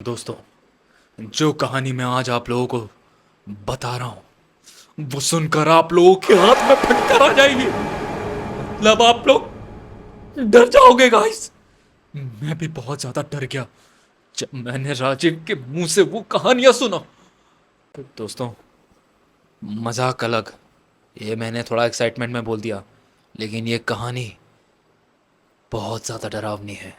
दोस्तों, जो कहानी मैं आज आप लोगों को बता रहा हूँ वो सुनकर आप लोगों के हाथ में फटकार आ जाएगी। मतलब आप लोग डर जाओगे गाइस। मैं भी बहुत ज्यादा डर गया जब मैंने राजीव के मुंह से वो कहानियां सुना। तो दोस्तों, मजाक अलग, ये मैंने थोड़ा एक्साइटमेंट में बोल दिया, लेकिन ये कहानी बहुत ज्यादा डरावनी है।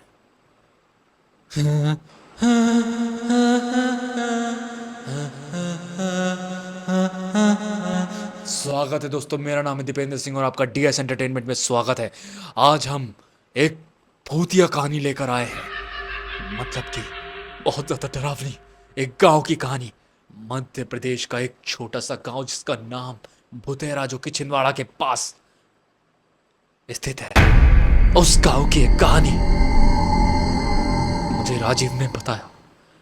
स्वागत है दोस्तों, मेरा नाम है दीपेंद्र सिंह और आपका डीएस एंटरटेनमेंट में स्वागत है। आज हम एक भूतिया कहानी लेकर आए हैं, मतलब कि बहुत ज्यादा डरावनी, एक गांव की कहानी। मध्य प्रदेश का एक छोटा सा गांव जिसका नाम भुतेरा, जो कि छिंदवाड़ा के पास स्थित है, उस गांव की एक कहानी मुझे राजीव ने बताया।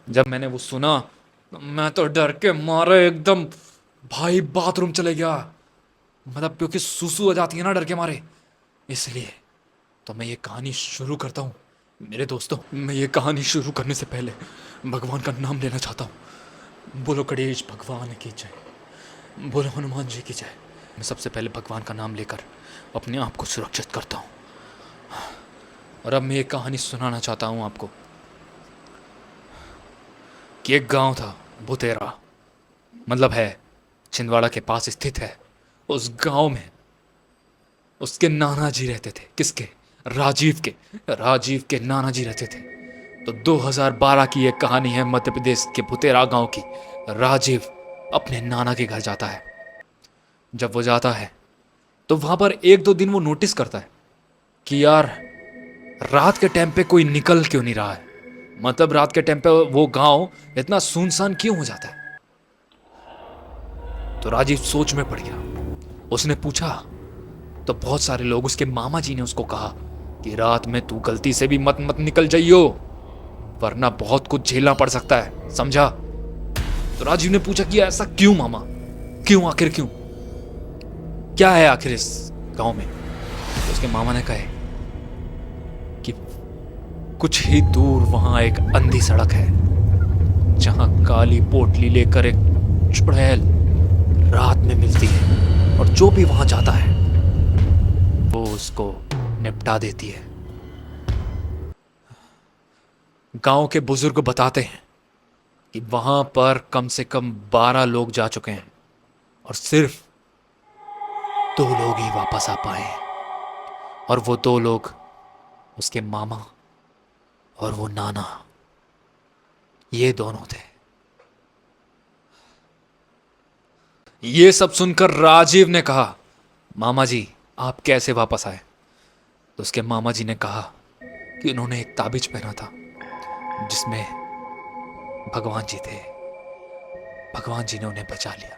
जब मैंने वो सुना मैं तो डर के मारे एकदम भाई बाथरूम चले गया। मतलब क्योंकि सुसु आ जाती है ना डर के मारे, इसलिए। तो मैं ये कहानी शुरू करता हूँ। मेरे दोस्तों, मैं ये कहानी शुरू करने से पहले भगवान का नाम लेना चाहता हूँ। बोलो गणेश भगवान की जय, बोलो हनुमान जी की जय। मैं सबसे पहले भगवान का नाम लेकर अपने आप को सुरक्षित करता हूँ। और अब मैं ये कहानी सुनाना चाहता हूँ आपको कि एक गांव था भुतेरा, मतलब है छिंदवाड़ा के पास स्थित है। उस गांव में उसके नाना जी रहते थे। किसके? राजीव के नाना जी रहते थे। तो 2012 की एक कहानी है मध्य प्रदेश के भुतेरा गांव की। राजीव अपने नाना के घर जाता है। जब वो जाता है तो वहां पर एक दो दिन वो नोटिस करता है कि यार, रात के टाइम पे कोई निकल क्यों नहीं रहा है। मतलब रात के टाइम पे वो गांव इतना सुनसान क्यों हो जाता है। तो राजीव सोच में पड़ गया। उसने पूछा तो बहुत सारे लोग, उसके मामा जी ने उसको कहा कि रात में तू गलती से भी मत मत निकल जाइयो, वरना बहुत कुछ झेलना पड़ सकता है, समझा। तो राजीव ने पूछा कि ऐसा क्यों मामा, क्यों, आखिर क्यों, क्या है आखिर इस गांव में। तो उसके मामा ने कहा कि कुछ ही दूर वहां एक अंधी सड़क है, जहां काली पोटली लेकर एक चुड़ैल रात में मिलती है, और जो भी वहां जाता है वो उसको निपटा देती है। गांव के बुजुर्ग बताते हैं कि वहां पर कम से कम 12 लोग जा चुके हैं और सिर्फ 2 लोग ही वापस आ पाए हैं। और वो 2 लोग उसके मामा और वो नाना, ये दोनों थे। ये सब सुनकर राजीव ने कहा, मामा जी आप कैसे वापस आए। तो उसके मामा जी ने कहा कि उन्होंने एक ताबीज पहना था जिसमें भगवान जी थे, भगवान जी ने उन्हें बचा लिया।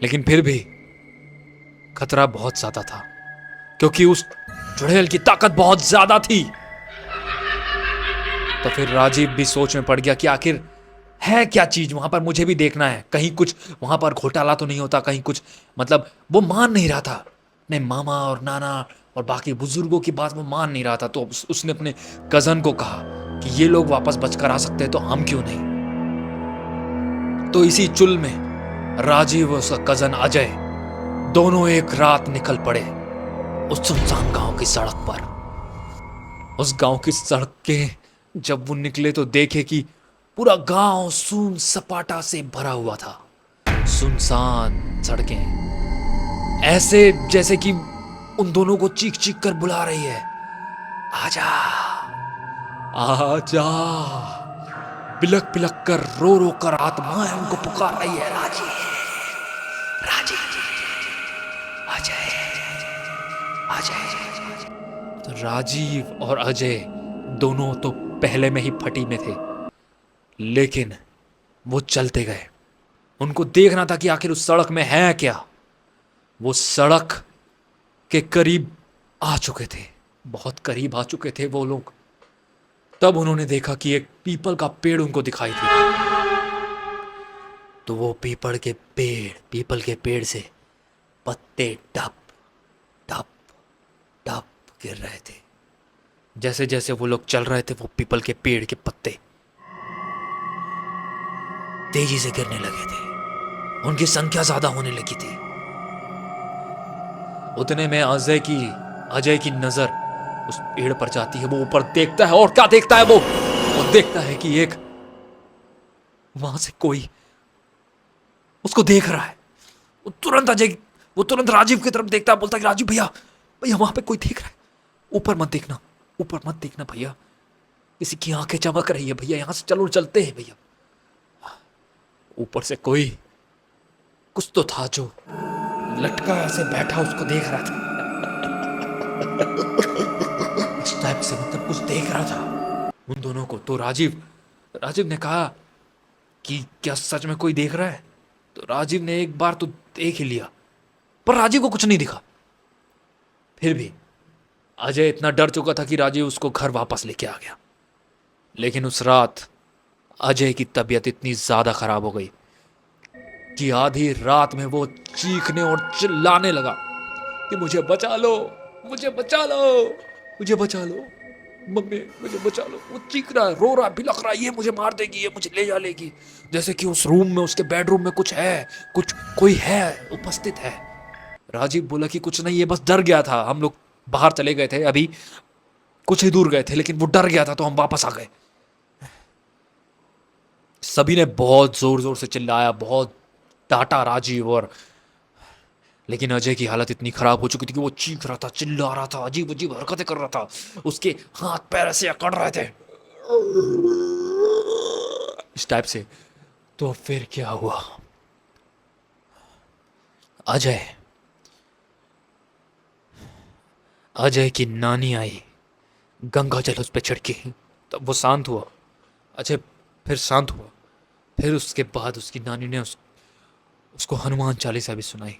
लेकिन फिर भी खतरा बहुत ज्यादा था, क्योंकि उस चुड़ैल की ताकत बहुत ज्यादा थी। तो फिर राजीव भी सोच में पड़ गया कि आखिर है क्या चीज वहां पर, मुझे भी देखना है, कहीं कुछ वहां पर घोटाला तो नहीं होता, कहीं कुछ। मतलब वो मान नहीं रहा था अपने मामा और नाना और बाकी बुजुर्गों की बात, वो मान नहीं रहा था। तो उसने अपने कजन को कहा कि ये लोग वापस बचकर आ सकते हैं तो हम क्यों नहीं। तो इसी चुल में राजीव और उसका कजन अजय दोनों एक रात निकल पड़े उस सुनसान गांव की सड़क पर। उस गांव की सड़क के जब वो निकले तो देखे कि पूरा गांव सून सपाटा से भरा हुआ था। सुनसान सड़कें, ऐसे जैसे कि उन दोनों को चीख चीख कर बुला रही है, आजा आजा। बिलक बिलक कर, रो रो कर आत्माएं उनको पुकार रही है, राजी राजी, अजय अजय। तो राजीव और अजय दोनों तो पहले में ही फटी में थे, लेकिन वो चलते गए। उनको देखना था कि आखिर उस सड़क में है क्या। वो सड़क के करीब आ चुके थे, बहुत करीब आ चुके थे वो लोग। तब उन्होंने देखा कि एक पीपल का पेड़ उनको दिखाई दिया। तो वो पीपल के पेड़ से पत्ते टप टप टप गिर रहे थे। जैसे जैसे वो लोग चल रहे थे वो पीपल के पेड़ के पत्ते तेजी से गिरने लगे थे, उनकी संख्या ज्यादा होने लगी थी। उतने में अजय की नजर उस पेड़ पर जाती है। वो ऊपर देखता है और क्या देखता है वो देखता है कि एक वहां से कोई उसको देख रहा है। वो तुरंत राजीव की तरफ देखता है, बोलता है कि राजीव भैया भैया वहां पे कोई देख रहा है, ऊपर मत देखना भैया, किसी की आंखें चमक रही है भैया, यहां से चलते हैं भैया। ऊपर से कोई कुछ तो था जो लटका ऐसे बैठा उसको देख रहा था। इस टाइप से मतलब कुछ देख रहा था उन दोनों को। तो राजीव ने कहा कि क्या सच में कोई देख रहा है? तो राजीव ने एक बार तो देख ही लिया, पर राजीव को कुछ नहीं दिखा। फिर भी अजय इतना डर चुका था कि राजीव उसको घर वापस लेके आ गया। लेकिन उस रात अजय की तबीयत इतनी ज्यादा खराब हो गई कि आधी रात में वो चीखने और चिल्लाने लगा कि मुझे बचा लो, मम्मी मुझे बचा लो। वो चीख रहा है, रो रहा है, बिलख रहा है, ये मुझे मार देगी, ये मुझे ले जा लेगी। जैसे कि उस रूम में, उसके बेडरूम में कोई है, उपस्थित है। राजीव बोला कि कुछ नहीं, ये बस डर गया था, हम लोग बाहर चले गए थे, अभी कुछ ही दूर गए थे, लेकिन वो डर गया था तो हम वापस आ गए। सभी ने बहुत जोर जोर से चिल्लाया, बहुत डांटा राजीव लेकिन अजय की हालत इतनी खराब हो चुकी थी कि वो चीख रहा था, चिल्ला रहा था, अजीब अजीब हरकतें कर रहा था, उसके हाथ पैर ऐसे अकड़ रहे थे इस टाइप से। तो फिर क्या हुआ? अजय की नानी आई, गंगा जल उस पर छिड़की, तब वो शांत हुआ। अजय फिर शांत हुआ। फिर उसके बाद उसकी नानी ने उसको हनुमान चालीसा भी सुनाई।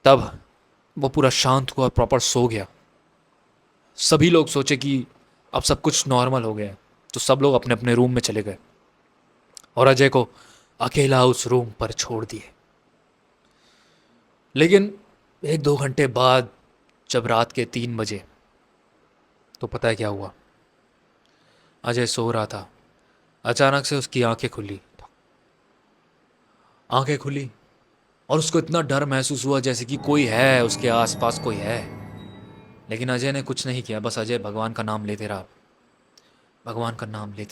तब वो पूरा शांत हुआ, प्रॉपर सो गया। सभी लोग सोचे कि अब सब कुछ नॉर्मल हो गया, तो सब लोग अपने अपने रूम में चले गए और अजय को अकेला उस रूम पर छोड़ दिए। लेकिन 1-2 घंटे बाद जब रात के 3 बजे, तो पता है क्या हुआ? अजय सो रहा था, अचानक से उसकी आंखें खुली और उसको इतना डर महसूस हुआ जैसे कि कोई है उसके आसपास, कोई है। लेकिन अजय ने कुछ नहीं किया, बस अजय भगवान का नाम लेते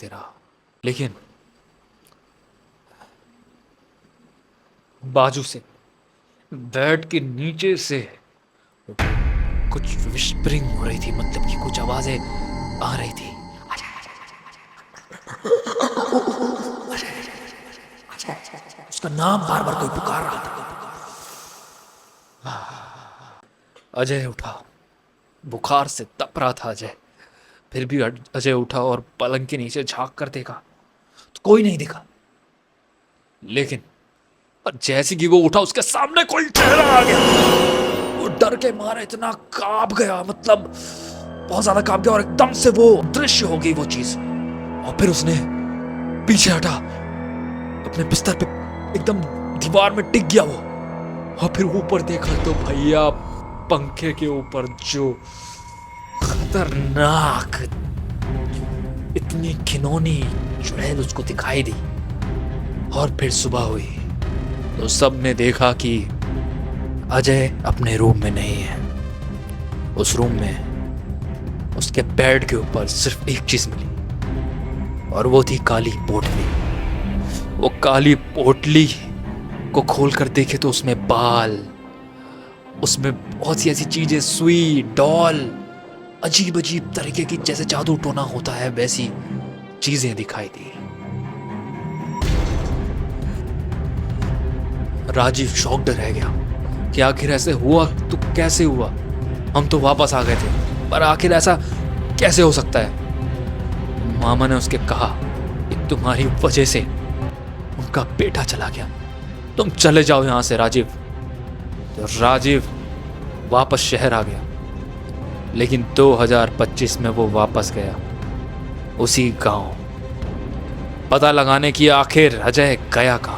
रहा। लेकिन बाजू से, बेड के नीचे से कुछ विस्परिंग हो रही थी, मतलब कि कुछ आवाजें आ रही थी। उसका नाम बार बार कोई पुकार रहा था। अजय उठा, बुखार से तप रहा था अजय। फिर भी अजय उठा और पलंग के नीचे झांक कर देखा तो कोई नहीं दिखा। लेकिन जैसे कि वो उठा, उसके सामने कोई चेहरा आ गया। वो डर के मारे इतना कांप गया, मतलब बहुत ज्यादा कांप गया, और एकदम से वो दृश्य हो गई वो चीज। और फिर उसने पीछे हटा, अपने बिस्तर पे एकदम दीवार में टिक गया वो। और फिर ऊपर देखा तो भैया पंखे के ऊपर जो खतरनाक इतनी घिनौनी चुड़ैल उसको दिखाई दी। और फिर सुबह हुई तो सब ने देखा कि अजय अपने रूम में नहीं है। उस रूम में उसके बेड के ऊपर सिर्फ एक चीज मिली और वो थी काली पोटली। वो काली पोटली को खोल कर देखे तो उसमें बाल, उसमें बहुत सी ऐसी चीजें, सुई, डॉल, अजीब अजीब तरीके की, जैसे जादू टोना होता है वैसी चीजें दिखाई दी। राजीव शॉक्ड रह गया कि आखिर ऐसे हुआ तो कैसे हुआ? हम तो वापस आ गए थे, पर आखिर ऐसा कैसे हो सकता है? मामा ने उसके कहा कि तुम्हारी वजह से उनका बेटा चला गया, तुम चले जाओ यहां से राजीव। तो राजीव वापस शहर आ गया। लेकिन 2025 में वो वापस गया उसी गांव, पता लगाने की आखिर अजय गया कहां।